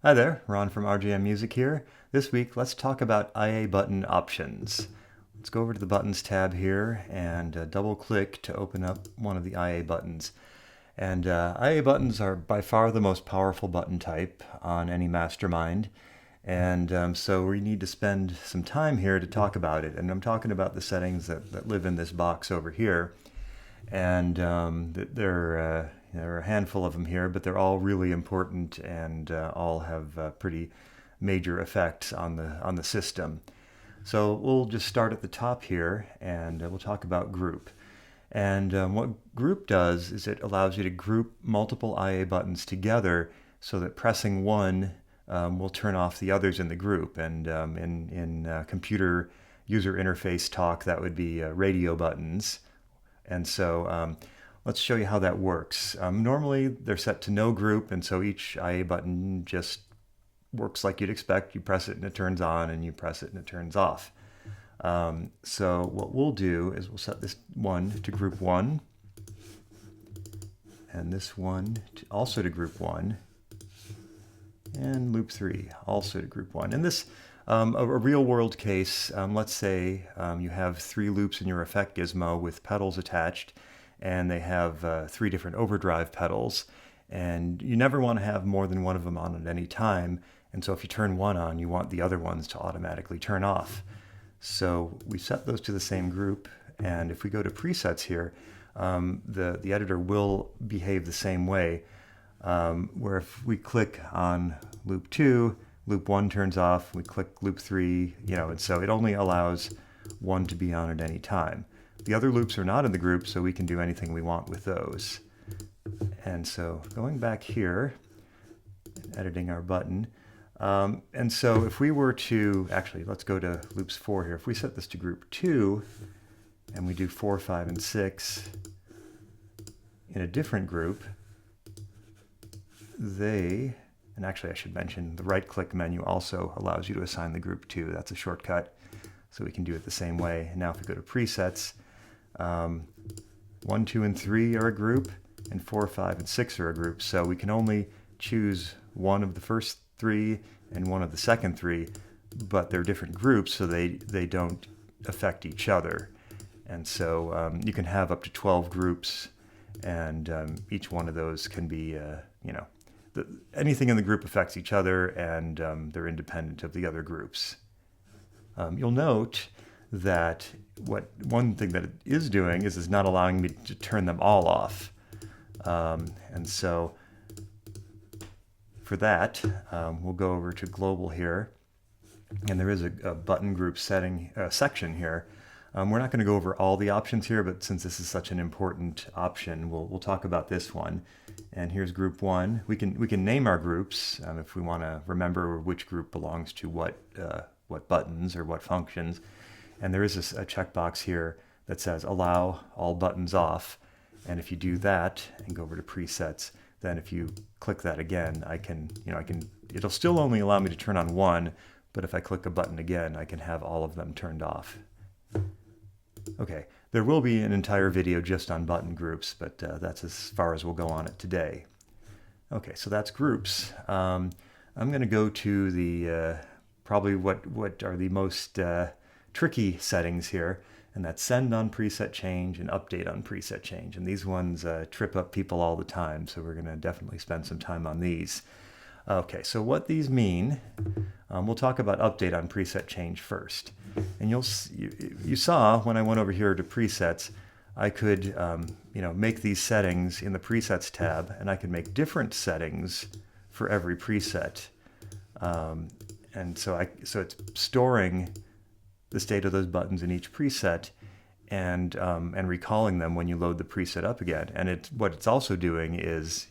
Hi there, Ron from RGM Music here. This week, let's talk about IA button options. Let's go over to the Buttons tab here and double click to open up one of the IA buttons. And IA buttons are by far the most powerful button type on any Mastermind. And so we need to spend some time here to talk about it. And I'm talking about the settings that live in this box over here. And there are a handful of them here, but they're all really important and all have pretty major effects on the system. So we'll just start at the top here, and we'll talk about group. And what group does is it allows you to group multiple IA buttons together so that pressing one will turn off the others in the group. And in computer user interface talk, that would be radio buttons. And so let's show you how that works. Normally they're set to no group, and so each IA button just works like you'd expect. You press it and it turns on, and you press it and it turns off. So what we'll do is we'll set this one to group 1, and this one also to group 1, and loop 3 also to group 1. And this a real world case, let's say you have 3 loops in your effect gizmo with pedals attached, and they have 3 different overdrive pedals, and you never want to have more than one of them on at any time. And so if you turn one on, you want the other ones to automatically turn off. So we set those to the same group, and if we go to presets here, the editor will behave the same way, where if we click on loop 2, loop 1 turns off, we click loop 3, and so it only allows one to be on at any time. The other loops are not in the group, so we can do anything we want with those. And so going back here, editing our button, and so if we were to, actually, let's go to loops 4 here. If we set this to group 2, and we do 4, 5, and 6 in a different group, and actually I should mention the right-click menu also allows you to assign the group to. That's a shortcut, so we can do it the same way. And now if we go to presets, 1, 2, and 3 are a group, and 4, 5, and 6 are a group. So we can only choose one of the first 3 and one of the second 3, but they're different groups, so they don't affect each other. And so you can have up to 12 groups, and each one of those can be, anything in the group affects each other, and they're independent of the other groups. You'll note that one thing that it is doing is not allowing me to turn them all off. And so for that, we'll go over to global here, and there is a button group section here. We're not going to go over all the options here, but since this is such an important option, we'll talk about this one. And here's group 1. We can name our groups if we want to remember which group belongs to what buttons or what functions. And there is a checkbox here that says allow all buttons off. And if you do that and go over to presets, then if you click that again, it'll still only allow me to turn on one, but if I click a button again, I can have all of them turned off. Okay, there will be an entire video just on button groups, but that's as far as we'll go on it today. Okay, so that's groups. I'm going to go to the probably what are the most tricky settings here, and that's send on preset change and update on preset change. And these ones trip up people all the time, so we're going to definitely spend some time on these. Okay, so what these mean, we'll talk about update on preset change first. And you saw when I went over here to presets, I could make these settings in the presets tab, and I could make different settings for every preset. And so it's storing the state of those buttons in each preset and recalling them when you load the preset up again. And what it's also doing is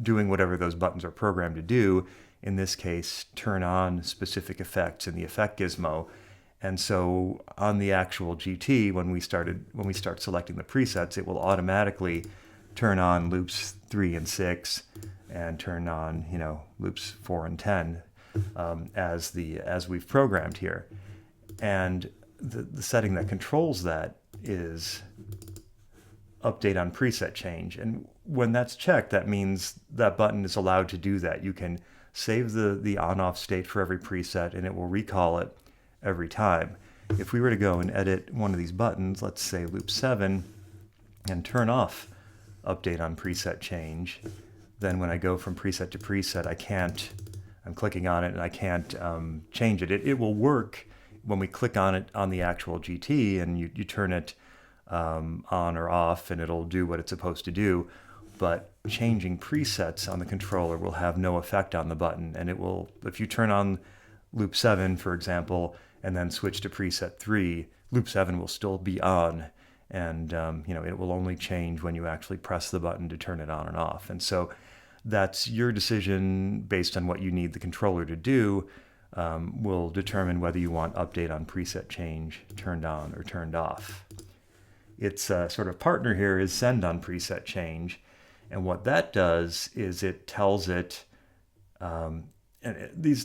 doing whatever those buttons are programmed to do. In this case, turn on specific effects in the effect gizmo. And so on the actual GT, when we start selecting the presets, it will automatically turn on loops 3 and 6 and turn on loops 4 and 10 as we've programmed here. And the setting that controls that is update on preset change. And when that's checked, that means that button is allowed to do that. You can save the on-off state for every preset, and it will recall it every time. If we were to go and edit one of these buttons, let's say loop 7, and turn off update on preset change, then when I go from preset to preset, I'm clicking on it and I can't change it. It will work when we click on it on the actual GT and you turn it on or off, and it'll do what it's supposed to do. But changing presets on the controller will have no effect on the button, and it will, if you turn on loop 7, for example, and then switch to preset 3, loop 7 will still be on, and it will only change when you actually press the button to turn it on and off. And so that's your decision based on what you need the controller to do, will determine whether you want update on preset change turned on or turned off. Its sort of partner here is send on preset change, and what that does is it tells it, and these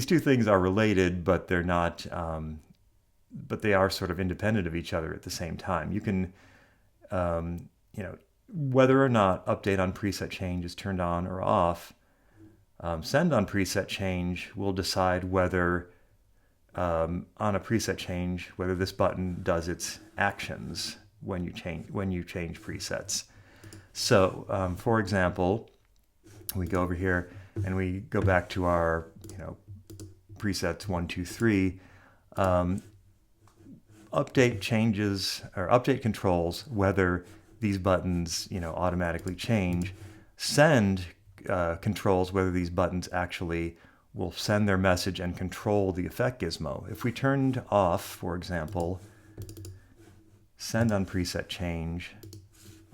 two things are related, but they're not, but they are sort of independent of each other at the same time. You can, whether or not update on preset change is turned on or off, send on preset change will decide whether on a preset change, whether this button does its actions when you change presets. So, for example, we go over here and we go back to our presets 1, 2, 3. Update changes or update controls whether these buttons automatically change. Send controls whether these buttons actually will send their message and control the effect gizmo. If we turned off, for example, send on preset change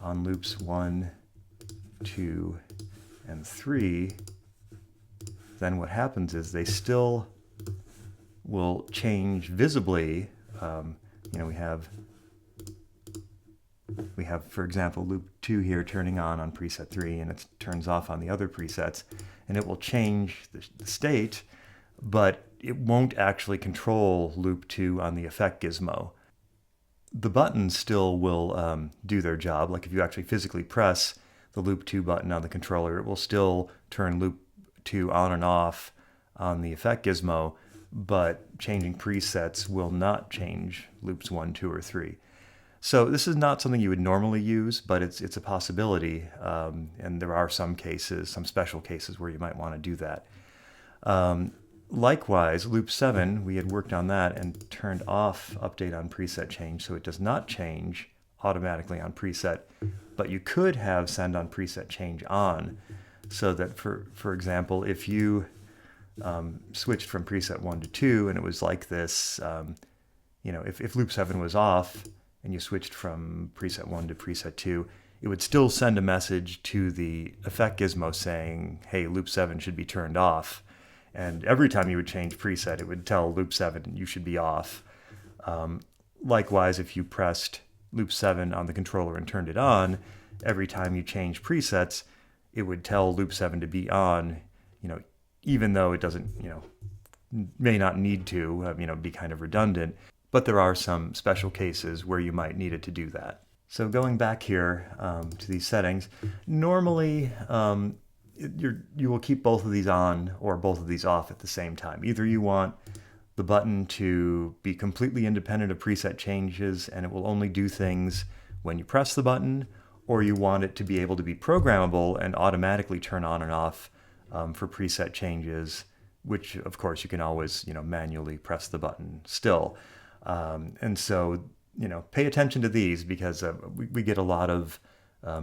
on loops 1, 2, and 3, then what happens is they still will change visibly. We have, for example, loop 2 here turning on preset 3, and it turns off on the other presets, and it will change the state, but it won't actually control loop 2 on the effect gizmo. The buttons still will do their job. Like if you actually physically press the loop 2 button on the controller, it will still turn loop 2 on and off on the effect gizmo, but changing presets will not change loops 1, 2, or 3. So this is not something you would normally use, but it's a possibility, and there are some cases, some special cases where you might want to do that. Likewise, loop 7, we had worked on that and turned off update on preset change, so it does not change automatically on preset, but you could have send on preset change on, so that for example, if you switched from preset 1 to 2 and it was like this, if loop 7 was off and you switched from preset 1 to preset 2, it would still send a message to the effect gizmo saying, hey, loop 7 should be turned off. And every time you would change preset, it would tell loop 7 you should be off. Likewise, if you pressed loop 7 on the controller and turned it on, every time you change presets, it would tell loop 7 to be on, even though it doesn't, may not need to, be kind of redundant. But there are some special cases where you might need it to do that. So going back here to these settings, normally you will keep both of these on or both of these off at the same time. Either you want the button to be completely independent of preset changes and it will only do things when you press the button, or you want it to be able to be programmable and automatically turn on and off for preset changes, which of course you can always manually press the button still. And so, pay attention to these, because we get a lot of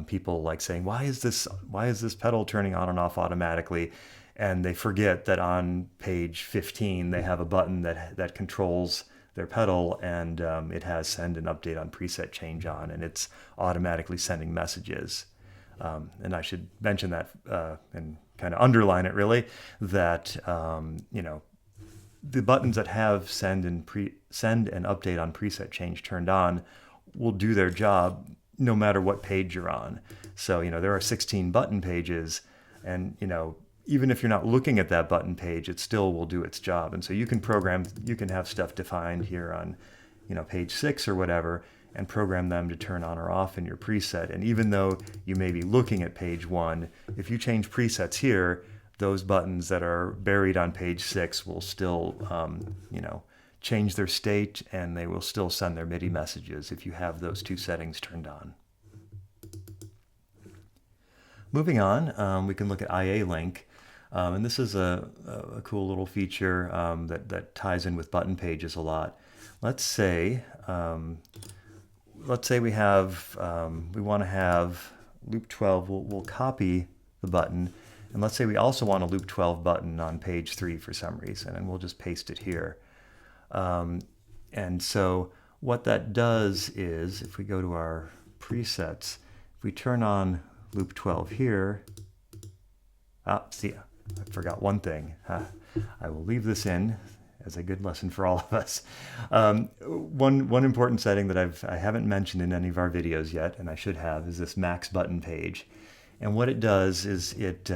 people like saying, why is this pedal turning on and off automatically? And they forget that on page 15, they have a button that controls their pedal, and it has send and update on preset change on, and it's automatically sending messages. And I should mention that and kind of underline it really, that, the buttons that have send and update on preset change turned on will do their job no matter what page you're on. So, there are 16 button pages, and, even if you're not looking at that button page, it still will do its job. And so you can have stuff defined here on, page 6 or whatever, and program them to turn on or off in your preset. And even though you may be looking at page 1, if you change presets here, those buttons that are buried on page 6 will still, change their state, and they will still send their MIDI messages if you have those two settings turned on. Moving on, we can look at IA Link. And this is a cool little feature that ties in with button pages a lot. Let's say we want to have loop 12. We'll copy the button, and let's say we also want a loop 12 button on page 3 for some reason, and we'll just paste it here. And so what that does is, if we go to our presets, if we turn on loop 12 here, see, I forgot one thing. I will leave this in as a good lesson for all of us. One important setting that I haven't mentioned in any of our videos yet, and I should have, is this max button page. And what it does is it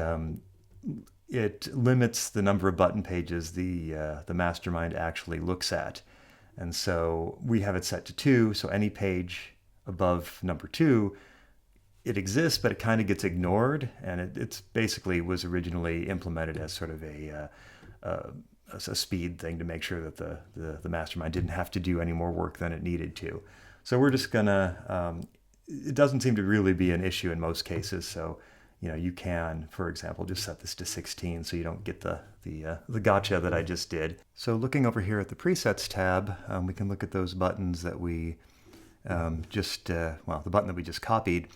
limits the number of button pages the Mastermind actually looks at. And so we have it set to 2, so any page above number 2, it exists, but it kind of gets ignored, and it's basically was originally implemented as sort of a speed thing to make sure that the Mastermind didn't have to do any more work than it needed to. So we're just gonna, it doesn't seem to really be an issue in most cases, so you can, for example, just set this to 16 so you don't get the gotcha that I just did. So looking over here at the Presets tab, we can look at those buttons that we the button that we just copied.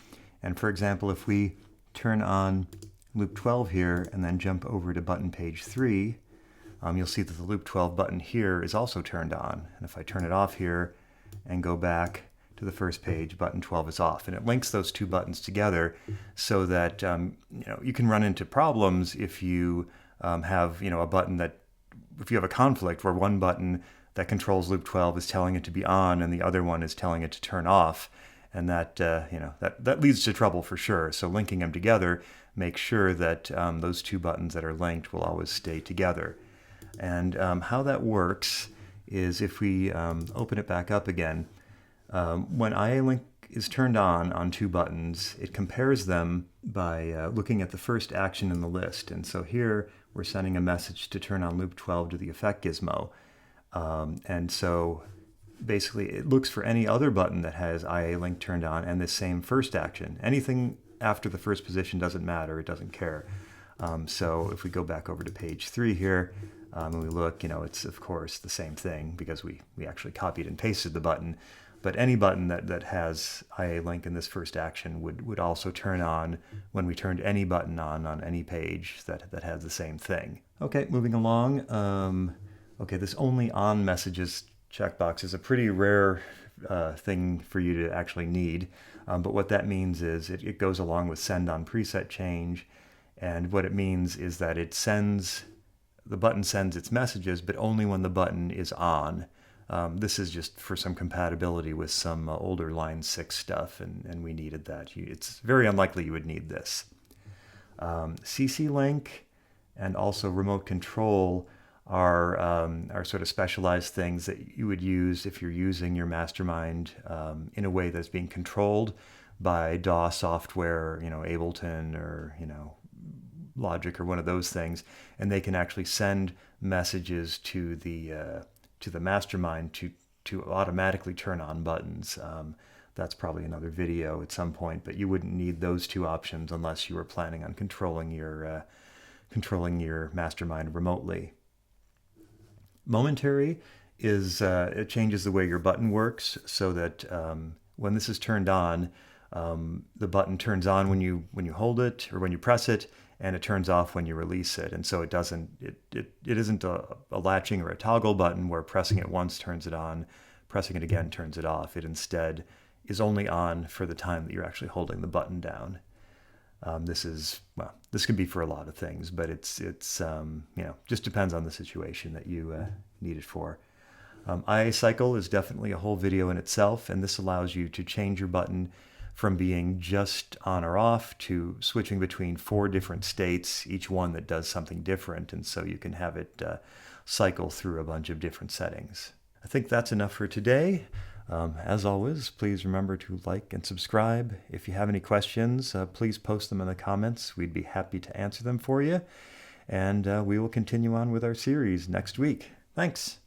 And for example, if we turn on loop 12 here and then jump over to button page 3, you'll see that the loop 12 button here is also turned on. And if I turn it off here and go back to the first page, button 12 is off. And it links those two buttons together so that you can run into problems if you have a button that, if you have a conflict where one button that controls loop 12 is telling it to be on and the other one is telling it to turn off. And that that leads to trouble for sure. So linking them together makes sure that those two buttons that are linked will always stay together. And how that works is if we open it back up again, when IA Link is turned on two buttons, it compares them by looking at the first action in the list. And so here we're sending a message to turn on loop 12 to the effect gizmo. And so basically it looks for any other button that has IA Link turned on and the same first action. Anything after the first position doesn't matter, it doesn't care. So if we go back over to page 3 here, and we look, it's of course the same thing because we actually copied and pasted the button. But any button that has IA Link in this first action would also turn on when we turned any button on any page that has the same thing. Okay, moving along. Okay, this only on messages checkbox is a pretty rare thing for you to actually need. But what that means is it goes along with send on preset change. And what it means is that the button sends its messages, but only when the button is on. This is just for some compatibility with some older Line 6 stuff, and we needed that. It's very unlikely you would need this. CC Link and also remote control are sort of specialized things that you would use if you're using your Mastermind in a way that's being controlled by DAW software, Ableton or Logic or one of those things, and they can actually send messages to the Mastermind to automatically turn on buttons. That's probably another video at some point, but you wouldn't need those two options unless you were planning on controlling your Mastermind remotely. Momentary is it changes the way your button works so that when this is turned on, the button turns on when you hold it or when you press it, and it turns off when you release it. And so it isn't a latching or a toggle button where pressing it once turns it on, pressing it again turns it off. It instead is only on for the time that you're actually holding the button down. This can be for a lot of things, but it's just depends on the situation that you need it for. IA Cycle is definitely a whole video in itself, and this allows you to change your button from being just on or off to switching between 4 different states, each one that does something different, and so you can have it cycle through a bunch of different settings. I think that's enough for today. As always, please remember to like and subscribe. If you have any questions, please post them in the comments. We'd be happy to answer them for you. And we will continue on with our series next week. Thanks.